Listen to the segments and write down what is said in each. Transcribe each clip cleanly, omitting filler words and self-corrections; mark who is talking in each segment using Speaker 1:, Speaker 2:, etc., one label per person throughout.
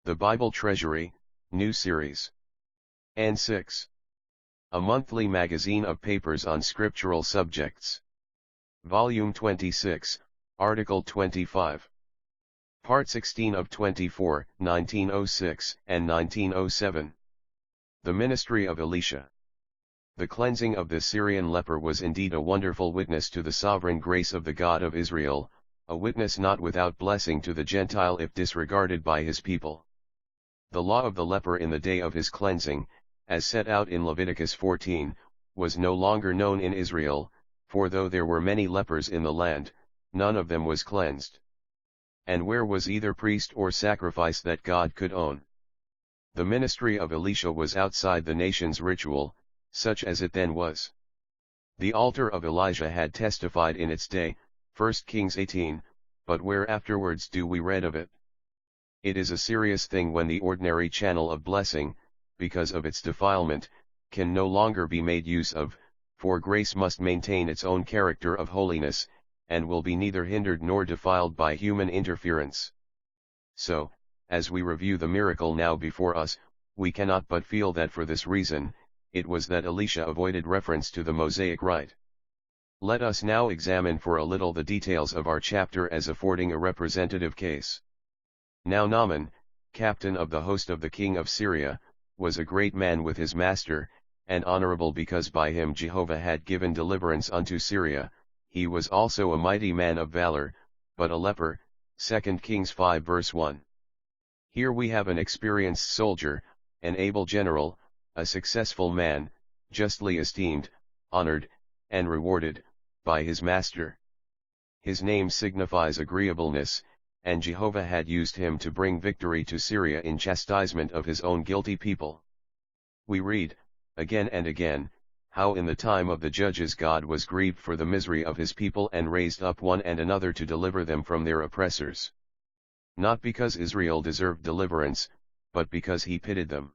Speaker 1: The Bible Treasury, New Series. N6. A monthly magazine of papers on scriptural subjects. Volume 26, Article 25. Part 16 of 24, 1906 and 1907. The Ministry of Elisha. The cleansing of the Syrian leper was indeed a wonderful witness to the sovereign grace of the God of Israel, a witness not without blessing to the Gentile if disregarded by his people. The law of the leper in the day of his cleansing, as set out in Leviticus 14, was no longer known in Israel, for though there were many lepers in the land, none of them was cleansed. And where was either priest or sacrifice that God could own? The ministry of Elisha was outside the nation's ritual, such as it then was. The altar of Elijah had testified in its day, 1 Kings 18, but where afterwards do we read of it? It is a serious thing when the ordinary channel of blessing, because of its defilement, can no longer be made use of, for grace must maintain its own character of holiness, and will be neither hindered nor defiled by human interference. So, as we review the miracle now before us, we cannot but feel that for this reason, it was that Elisha avoided reference to the Mosaic rite. Let us now examine for a little the details of our chapter as affording a representative case. Now Naaman, captain of the host of the king of Syria, was a great man with his master, and honorable because by him Jehovah had given deliverance unto Syria. He was also a mighty man of valor, but a leper. 2 Kings 5 verse 1. Here we have an experienced soldier, an able general, a successful man, justly esteemed, honored, and rewarded, by his master. His name signifies agreeableness, and Jehovah had used him to bring victory to Syria in chastisement of his own guilty people. We read, again and again, how in the time of the judges God was grieved for the misery of his people and raised up one and another to deliver them from their oppressors. Not because Israel deserved deliverance, but because he pitied them.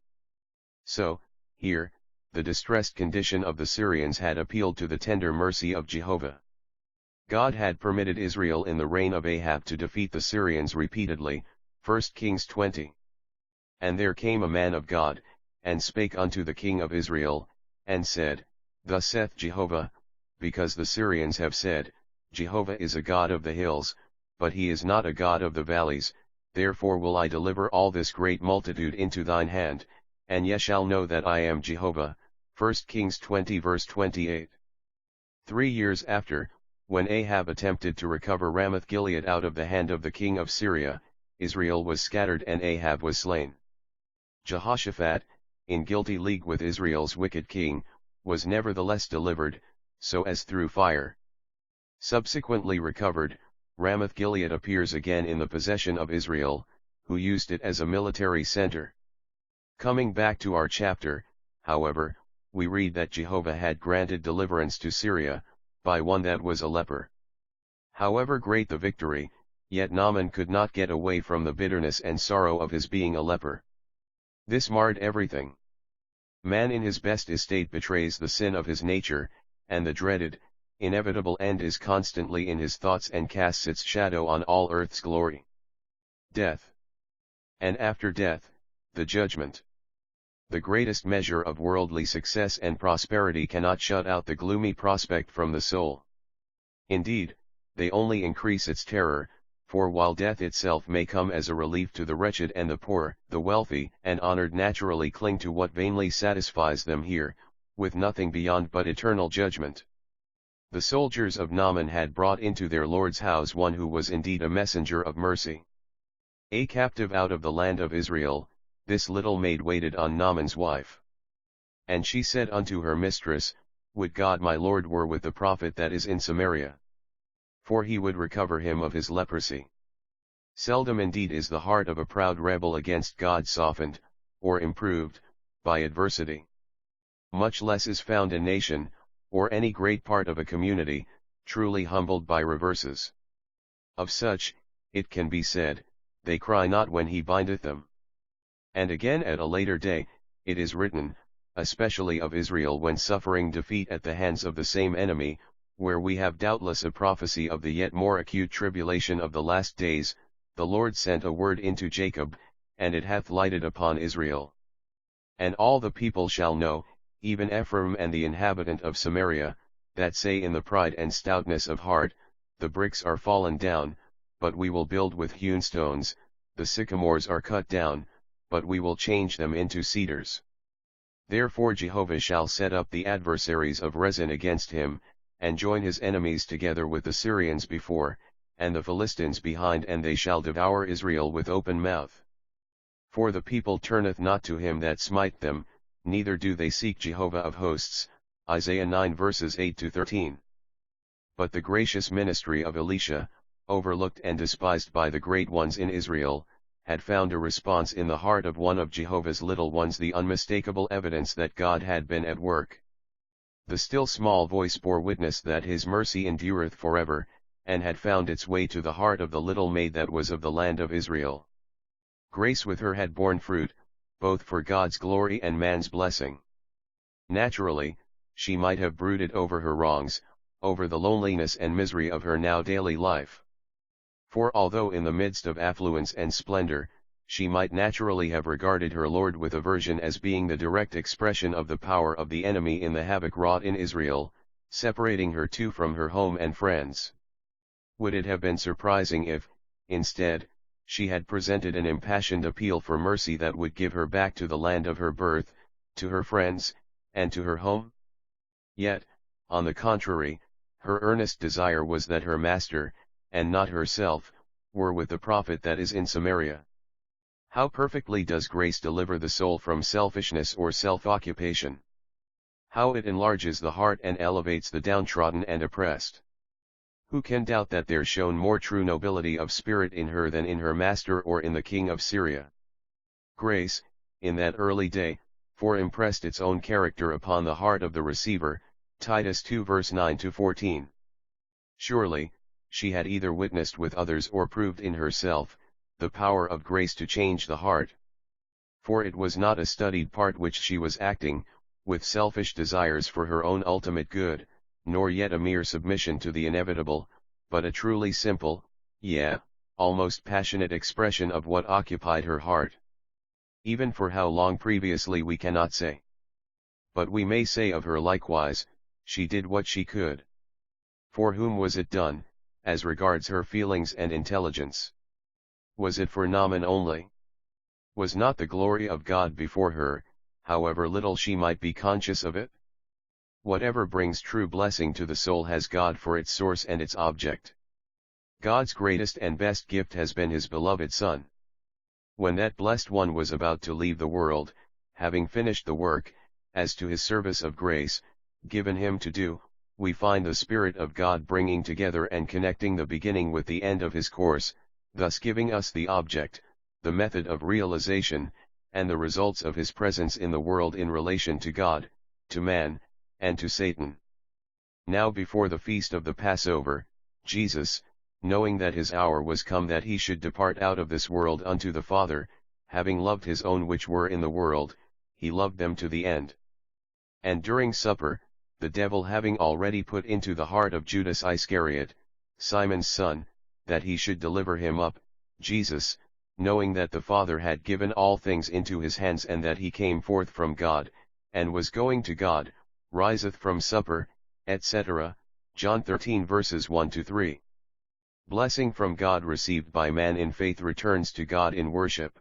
Speaker 1: So, here, the distressed condition of the Syrians had appealed to the tender mercy of Jehovah. God had permitted Israel in the reign of Ahab to defeat the Syrians repeatedly, 1 Kings 20. And there came a man of God, and spake unto the king of Israel, and said, Thus saith Jehovah, because the Syrians have said, Jehovah is a God of the hills, but he is not a God of the valleys, therefore will I deliver all this great multitude into thine hand, and ye shall know that I am Jehovah. 1 Kings 20 verse 28. 3 years after, when Ahab attempted to recover Ramoth-Gilead out of the hand of the king of Syria, Israel was scattered and Ahab was slain. Jehoshaphat, in guilty league with Israel's wicked king, was nevertheless delivered, so as through fire. Subsequently recovered, Ramoth-Gilead appears again in the possession of Israel, who used it as a military center. Coming back to our chapter, however, we read that Jehovah had granted deliverance to Syria, by one that was a leper. However great the victory, yet Naaman could not get away from the bitterness and sorrow of his being a leper. This marred everything. Man in his best estate betrays the sin of his nature, and the dreaded, inevitable end is constantly in his thoughts and casts its shadow on all earth's glory. Death. And after death, the judgment. The greatest measure of worldly success and prosperity cannot shut out the gloomy prospect from the soul. Indeed, they only increase its terror, for while death itself may come as a relief to the wretched and the poor, the wealthy and honored naturally cling to what vainly satisfies them here, with nothing beyond but eternal judgment. The soldiers of Naaman had brought into their Lord's house one who was indeed a messenger of mercy. A captive out of the land of Israel, this little maid waited on Naaman's wife. And she said unto her mistress, Would God my Lord were with the prophet that is in Samaria, for he would recover him of his leprosy. Seldom indeed is the heart of a proud rebel against God softened, or improved, by adversity. Much less is found a nation, or any great part of a community, truly humbled by reverses. Of such, it can be said, they cry not when he bindeth them. And again at a later day, it is written, especially of Israel when suffering defeat at the hands of the same enemy, where we have doubtless a prophecy of the yet more acute tribulation of the last days, the Lord sent a word into Jacob, and it hath lighted upon Israel. And all the people shall know, even Ephraim and the inhabitant of Samaria, that say in the pride and stoutness of heart, the bricks are fallen down, but we will build with hewn stones, the sycamores are cut down, but we will change them into cedars. Therefore Jehovah shall set up the adversaries of Rezin against him, and join his enemies together with the Syrians before, and the Philistines behind, and they shall devour Israel with open mouth. For the people turneth not to him that smite them, neither do they seek Jehovah of hosts. Isaiah 9 verses 8-13. But the gracious ministry of Elisha, overlooked and despised by the great ones in Israel, had found a response in the heart of one of Jehovah's little ones, the unmistakable evidence that God had been at work. The still small voice bore witness that his mercy endureth forever, and had found its way to the heart of the little maid that was of the land of Israel. Grace with her had borne fruit, both for God's glory and man's blessing. Naturally, she might have brooded over her wrongs, over the loneliness and misery of her now daily life. For although in the midst of affluence and splendor, she might naturally have regarded her Lord with aversion as being the direct expression of the power of the enemy in the havoc wrought in Israel, separating her too from her home and friends. Would it have been surprising if, instead, she had presented an impassioned appeal for mercy that would give her back to the land of her birth, to her friends, and to her home? Yet, on the contrary, her earnest desire was that her master, and not herself, were with the prophet that is in Samaria. How perfectly does grace deliver the soul from selfishness or self-occupation! How it enlarges the heart and elevates the downtrodden and oppressed! Who can doubt that there shone more true nobility of spirit in her than in her master or in the king of Syria? Grace, in that early day, impressed its own character upon the heart of the receiver, Titus 2 verse 9-14. Surely, she had either witnessed with others or proved in herself, the power of grace to change the heart. For it was not a studied part which she was acting, with selfish desires for her own ultimate good, nor yet a mere submission to the inevitable, but a truly simple, almost passionate expression of what occupied her heart. Even for how long previously we cannot say. But we may say of her likewise, she did what she could. For whom was it done, as regards her feelings and intelligence? Was it for Naaman only? Was not the glory of God before her, however little she might be conscious of it? Whatever brings true blessing to the soul has God for its source and its object. God's greatest and best gift has been his beloved Son. When that blessed one was about to leave the world, having finished the work, as to his service of grace, given him to do, we find the Spirit of God bringing together and connecting the beginning with the end of his course, thus giving us the object, the method of realization, and the results of his presence in the world in relation to God, to man, and to Satan. Now before the feast of the Passover, Jesus, knowing that his hour was come that he should depart out of this world unto the Father, having loved his own which were in the world, he loved them to the end. And during supper, the devil having already put into the heart of Judas Iscariot, Simon's son, that he should deliver him up, Jesus, knowing that the Father had given all things into his hands and that he came forth from God, and was going to God, riseth from supper, etc. John 13 verses 1-3. Blessing from God received by man in faith returns to God in worship.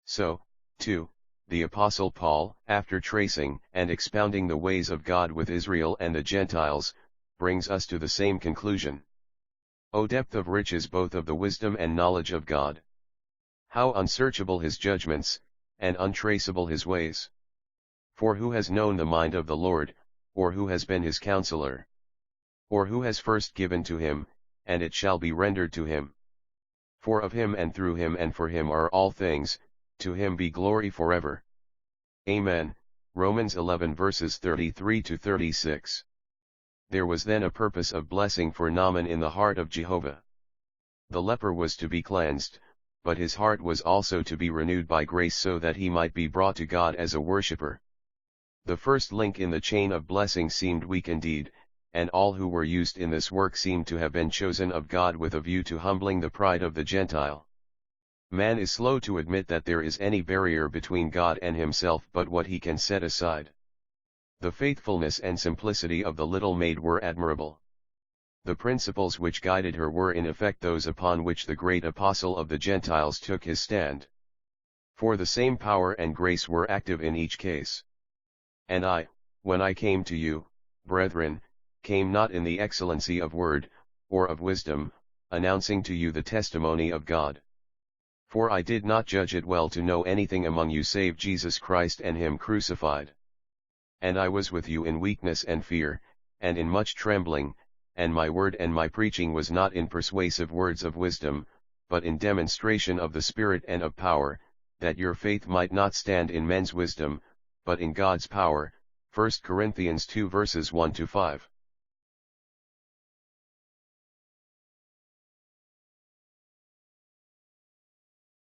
Speaker 1: So, too, the Apostle Paul, after tracing and expounding the ways of God with Israel and the Gentiles, brings us to the same conclusion. O depth of riches both of the wisdom and knowledge of God! How unsearchable his judgments, and untraceable his ways! For who has known the mind of the Lord, or who has been his counselor? Or who has first given to him, and it shall be rendered to him? For of him and through him and for him are all things, to him be glory forever. Amen. Romans 11 verses 33-36. There was then a purpose of blessing for Naaman in the heart of Jehovah. The leper was to be cleansed, but his heart was also to be renewed by grace so that he might be brought to God as a worshipper. The first link in the chain of blessing seemed weak indeed, and all who were used in this work seemed to have been chosen of God with a view to humbling the pride of the Gentile. Man is slow to admit that there is any barrier between God and himself but what he can set aside. The faithfulness and simplicity of the little maid were admirable. The principles which guided her were in effect those upon which the great apostle of the Gentiles took his stand. For the same power and grace were active in each case. And I, when I came to you, brethren, came not in the excellency of word, or of wisdom, announcing to you the testimony of God. For I did not judge it well to know anything among you save Jesus Christ and him crucified. And I was with you in weakness and fear, and in much trembling, and my word and my preaching was not in persuasive words of wisdom, but in demonstration of the Spirit and of power, that your faith might not stand in men's wisdom, but in God's power. 1 Corinthians 2 verses 1-5.